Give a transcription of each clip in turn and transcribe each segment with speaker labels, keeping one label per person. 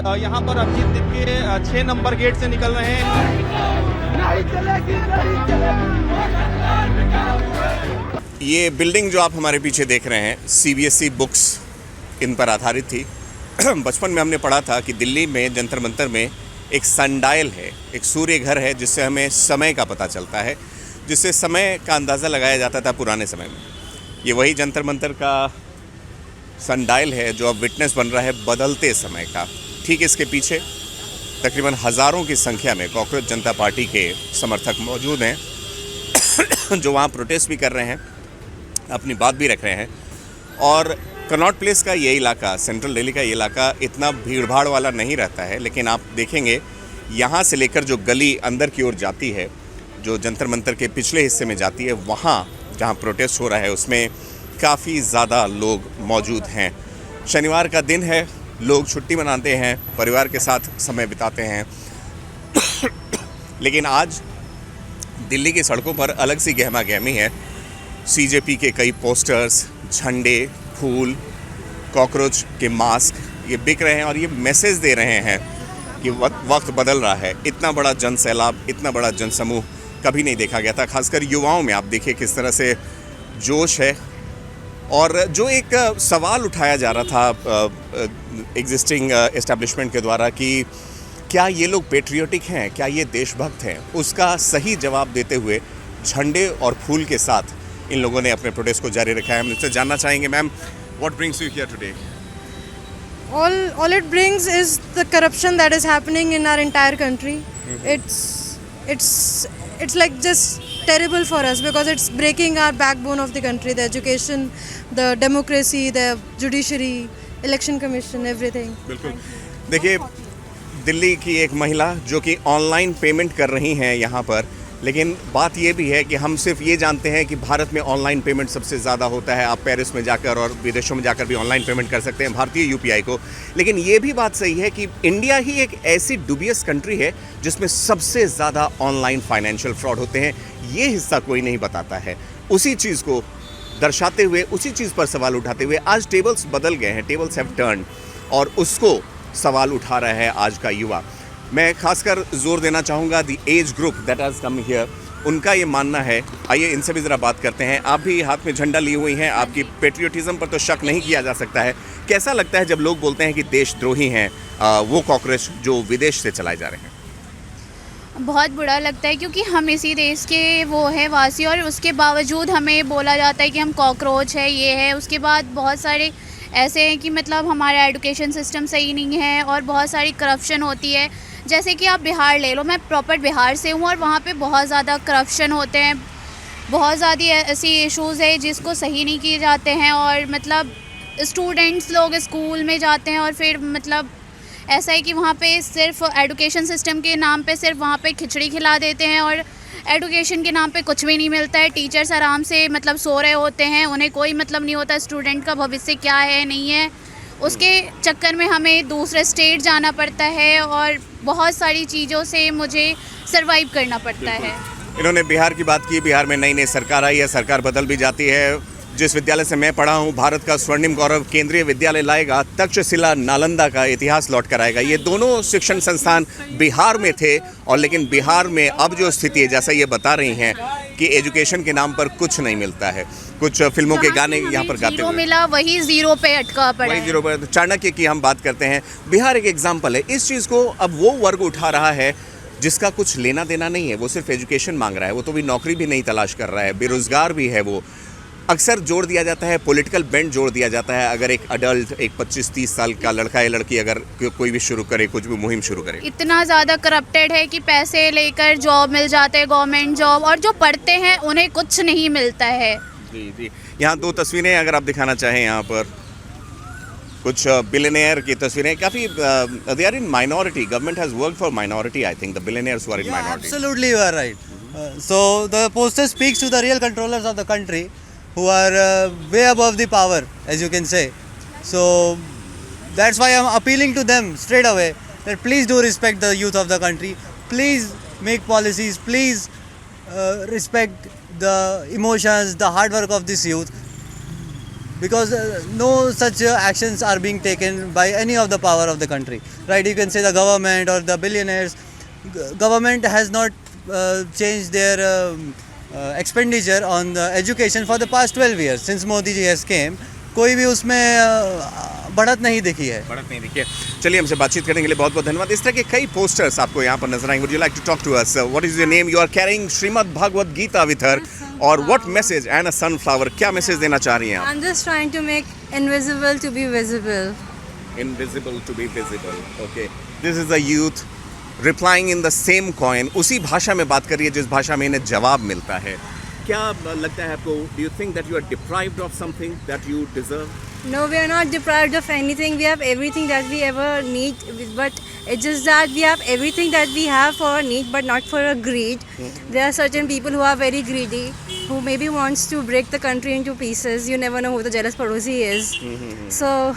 Speaker 1: यहाँ पर अभिजीत दिन के 6 नंबर गेट से निकल रहे हैं।
Speaker 2: ये बिल्डिंग जो आप हमारे पीछे देख रहे हैं CBSE बुक्स इन पर आधारित थी। बचपन में हमने पढ़ा था कि दिल्ली में जंतर मंतर में एक सनडायल है, एक सूर्य घर है जिससे हमें समय का पता चलता है, जिससे समय का अंदाज़ा लगाया जाता था पुराने समय में। ये वही जंतर मंतर का सनडायल है जो अब विटनेस बन रहा है बदलते समय का। ठीक इसके पीछे तकरीबन हज़ारों की संख्या में कॉकरोच जनता पार्टी के समर्थक मौजूद हैं जो वहाँ प्रोटेस्ट भी कर रहे हैं, अपनी बात भी रख रहे हैं। और कनॉट प्लेस का ये इलाका, सेंट्रल दिल्ली का ये इलाका इतना भीड़भाड़ वाला नहीं रहता है, लेकिन आप देखेंगे यहाँ से लेकर जो गली अंदर की ओर जाती है, जो जंतर मंतर के पिछले हिस्से में जाती है, वहाँ जहाँ प्रोटेस्ट हो रहा है उसमें काफ़ी ज़्यादा लोग मौजूद हैं। शनिवार का दिन है, लोग छुट्टी मनाते हैं, परिवार के साथ समय बिताते हैं। लेकिन आज दिल्ली की सड़कों पर अलग सी गहमा गहमी है। CJP के कई पोस्टर्स, झंडे, फूल, कॉकरोच के मास्क ये बिक रहे हैं और ये मैसेज दे रहे हैं कि वक्त बदल रहा है। इतना बड़ा जन सैलाब, इतना बड़ा जनसमूह कभी नहीं देखा गया था। खासकर युवाओं में आप देखिए किस तरह से जोश है। और जो एक सवाल उठाया जा रहा था एग्जिस्टिंग एस्टेब्लिशमेंट के द्वारा कि क्या ये लोग पेट्रियोटिक हैं, क्या ये देशभक्त हैं, उसका सही जवाब देते हुए झंडे और फूल के साथ इन लोगों ने अपने प्रोटेस्ट को जारी रखा है। हम इससे जानना चाहेंगे, ma'am, what brings you here today?
Speaker 3: All it brings is the corruption that is happening in our entire country. It's like just terrible for us because it's breaking our backbone of the country, the education, the democracy, the judiciary, election commission, everything.
Speaker 2: बिल्कुल। देखिए, दिल्ली की एक महिला जो कि online payment कर रही हैं यहाँ पर, लेकिन बात ये भी है कि हम सिर्फ ये जानते हैं कि भारत में ऑनलाइन पेमेंट सबसे ज़्यादा होता है। आप पेरिस में जाकर और विदेशों में जाकर भी ऑनलाइन पेमेंट कर सकते हैं भारतीय UPI को। लेकिन ये भी बात सही है कि इंडिया ही एक ऐसी डुबियस कंट्री है जिसमें सबसे ज़्यादा ऑनलाइन फाइनेंशियल फ्रॉड होते हैं। ये हिस्सा कोई नहीं बताता है। उसी चीज़ को दर्शाते हुए, उसी चीज़ पर सवाल उठाते हुए आज टेबल्स बदल गए हैं, टेबल्स हैव टर्न, और उसको सवाल उठा रहा है आज का युवा। मैं खासकर जोर देना चाहूँगा the age group that has come here, उनका ये मानना है। आइए इनसे भी ज़रा बात करते हैं। आप भी हाथ में झंडा लिए हुई हैं, आपकी पेट्रियोटिज़म पर तो शक नहीं किया जा सकता है। कैसा लगता है जब लोग बोलते हैं कि देशद्रोही हैं वो कॉकरोच जो विदेश से चलाए जा रहे हैं?
Speaker 4: बहुत बुरा लगता है क्योंकि हम इसी देश के वो है वासी, और उसके बावजूद हमें बोला जाता है कि हम कॉकरोच है, ये है। उसके बाद बहुत सारे ऐसे हैं कि मतलब हमारा एजुकेशन सिस्टम सही नहीं है और बहुत सारी करप्शन होती है। जैसे कि आप बिहार ले लो, मैं प्रॉपर बिहार से हूँ और वहाँ पे बहुत ज़्यादा करप्शन होते हैं, बहुत ज़्यादा ऐसी इश्यूज़ है जिसको सही नहीं किए जाते हैं। और मतलब स्टूडेंट्स लोग स्कूल में जाते हैं और फिर मतलब ऐसा है कि वहाँ पे सिर्फ एजुकेशन सिस्टम के नाम पे सिर्फ वहाँ पे खिचड़ी खिला देते हैं और एजुकेशन के नाम पे कुछ भी नहीं मिलता है। टीचर्स आराम से मतलब सो रहे होते हैं, उन्हें कोई मतलब नहीं होता स्टूडेंट का भविष्य क्या है नहीं है। उसके चक्कर में हमें दूसरे स्टेट जाना पड़ता है और बहुत सारी चीज़ों से मुझे सरवाइव करना पड़ता है।
Speaker 2: इन्होंने बिहार की बात की। बिहार में नई नई सरकार आई है, सरकार बदल भी जाती है। जिस विद्यालय से मैं पढ़ा हूँ, भारत का स्वर्णिम गौरव केंद्रीय विद्यालय लाएगा, तक्षशिला नालंदा का इतिहास लौट कर आएगा। ये दोनों शिक्षण संस्थान बिहार में थे, और लेकिन बिहार में अब जो स्थिति है, जैसा ये बता रही हैं कि एजुकेशन के नाम पर कुछ नहीं मिलता है। कुछ फिल्मों के गाने यहाँ पर गाते हुए
Speaker 4: मिला, वही जीरो पे अटका पड़ा,
Speaker 2: वही जीरो पर। चाणक्य की हम बात करते हैं, बिहार एक एग्जाम्पल है। इस चीज़ को अब वो वर्ग उठा रहा है जिसका कुछ लेना देना नहीं है। वो सिर्फ एजुकेशन मांग रहा है, वो तो भी नौकरी भी नहीं तलाश कर रहा है, बेरोजगार भी है। वो अक्सर जोड़ दिया जाता है, पॉलिटिकल बेंड जोड़ दिया जाता है। अगर एक अडल्ट, एक 25-30 साल का लड़का या लड़की अगर कोई भी शुरू करे, कुछ भी मुहिम शुरू करे,
Speaker 4: इतना ज़्यादा करप्टेड है कि पैसे लेकर जॉब मिल जाते हैं, गवर्नमेंट जॉब, और जो पढ़ते हैं उन्हें कुछ नहीं मिलता है।
Speaker 2: जी जी। यहाँ 2 तस्वीरें अगर आप दिखाना चाहें, यहाँ पर कुछ बिलियनियर की तस्वीरें। काफ़ी they are in minority. Government has worked for minority, I think the billionaires who are in minority.
Speaker 5: Absolutely, you are right. So the poster speaks to the real controllers of the country, who are way above the power, as you can say. So that's why I'm appealing to them straight away that please do respect the youth of the country. Please make policies. Please respect the emotions, the hard work of this youth. because no such actions are being taken by any of the power of the country, right? You can say the government or the billionaires. Government has not changed their expenditure on the education for the past 12 years since Modi ji has came. कोई भी उसमें बढ़त नहीं दिखी है.
Speaker 2: बढ़त नहीं देखिए. चलिए हमसे बातचीत करने के लिए बहुत बहुत धन्यवाद. इस तरह के कई पोस्टर्स आपको यहाँ पर नजर आएंगे. Would you like to talk to us? What is your name? You are carrying Srimad Bhagavad Gita with her. और what message? And a sunflower. क्या मैसेज देना चाह रही हैं आप?
Speaker 3: I'm just trying to make invisible to be visible.
Speaker 2: Invisible to be visible. Okay. This is the youth replying in the same coin. उसी भाषा में बात कर रही है जिस भाषा में इन्हें जवाब मिलता है. क्या लगता है आपको? Do you think that you are deprived of something that you deserve?
Speaker 3: No, we are not deprived of anything. We have everything that we ever need, but it's just that we have everything that we have for a need, but not for a greed. There are certain people who are very greedy, who maybe wants to break the country into pieces. You never know who the jealous Padosi is. So,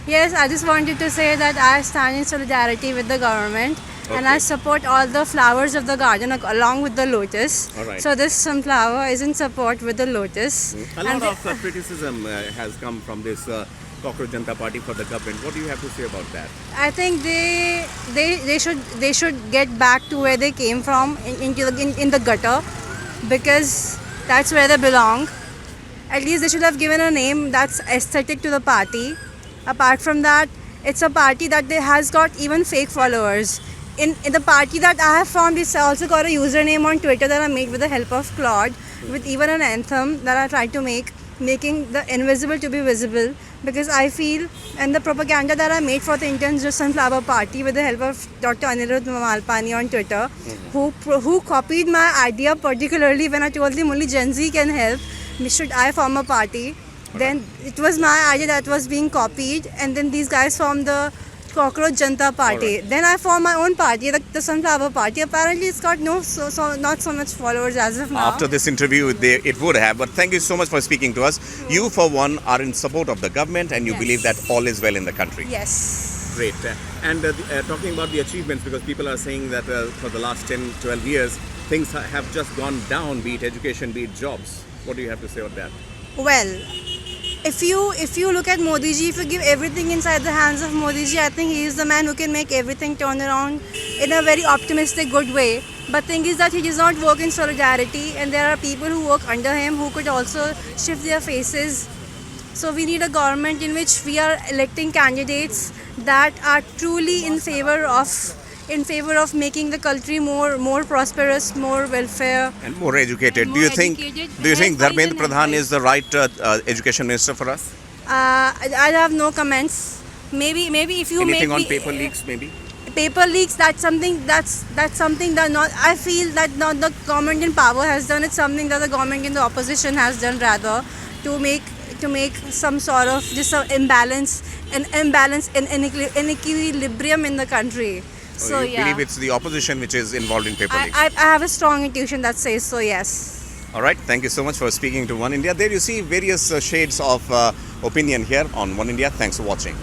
Speaker 3: yes, I just wanted to say that I stand in solidarity with the government. And I support all the flowers of the garden along with the lotus.
Speaker 2: Alright.
Speaker 3: So this sunflower is in support with the lotus.
Speaker 2: A lot of criticism has come from this Cockroach Janata Party for the government. What do you have to say about that?
Speaker 3: I think they should get back to where they came from in the gutter, because that's where they belong. At least they should have given a name that's aesthetic to the party. Apart from that, it's a party that has got even fake followers. In the party that I have formed, it's also got a username on Twitter that I made with the help of Claude, with even an anthem that I tried to make, making the invisible to be visible. Because I feel, and the propaganda that I made for the Indian Sunflower Party with the help of Dr. Anirudh Malpani on Twitter, who copied my idea, particularly when I told him only Gen Z can help, should I form a party. Then it was my idea that was being copied, and then these guys formed the Cockroach Janata Party. Then I formed my own party, the Sunflower Party. Apparently, it's got not so much followers as of now.
Speaker 2: After this interview, it would have. But thank you so much for speaking to us. You, for one, are in support of the government, and you believe that all is well in the country.
Speaker 3: Yes.
Speaker 2: Great. And talking about the achievements, because people are saying that for the last 10, 12 years, things have just gone down, be it education, be it jobs. What do you have to say about that?
Speaker 3: Well, if you look at Modi ji, if you give everything inside the hands of Modi ji, I think he is the man who can make everything turn around in a very optimistic, good way. But thing is that he does not work in solidarity, and there are people who work under him who could also shift their faces. So we need a government in which we are electing candidates that are truly in favor of making the country more prosperous, more welfare,
Speaker 2: and more educated.
Speaker 3: And
Speaker 2: Do you
Speaker 3: more
Speaker 2: think
Speaker 3: educated.
Speaker 2: Dharmendra Pradhan is the right education minister for us?
Speaker 3: I have no comments. Maybe if you
Speaker 2: Anything
Speaker 3: make
Speaker 2: on
Speaker 3: me,
Speaker 2: paper leaks, maybe?
Speaker 3: Paper leaks. That's something that not. I feel that not the government in power has done. It's something that the government in the opposition has done, rather, to make some sort of just an imbalance and inequilibrium in the country. So
Speaker 2: you believe it's the opposition which is involved in paper leaks?
Speaker 3: I have a strong intuition that says so. Yes.
Speaker 2: All right. Thank you so much for speaking to One India. There you see various shades of opinion here on One India. Thanks for watching.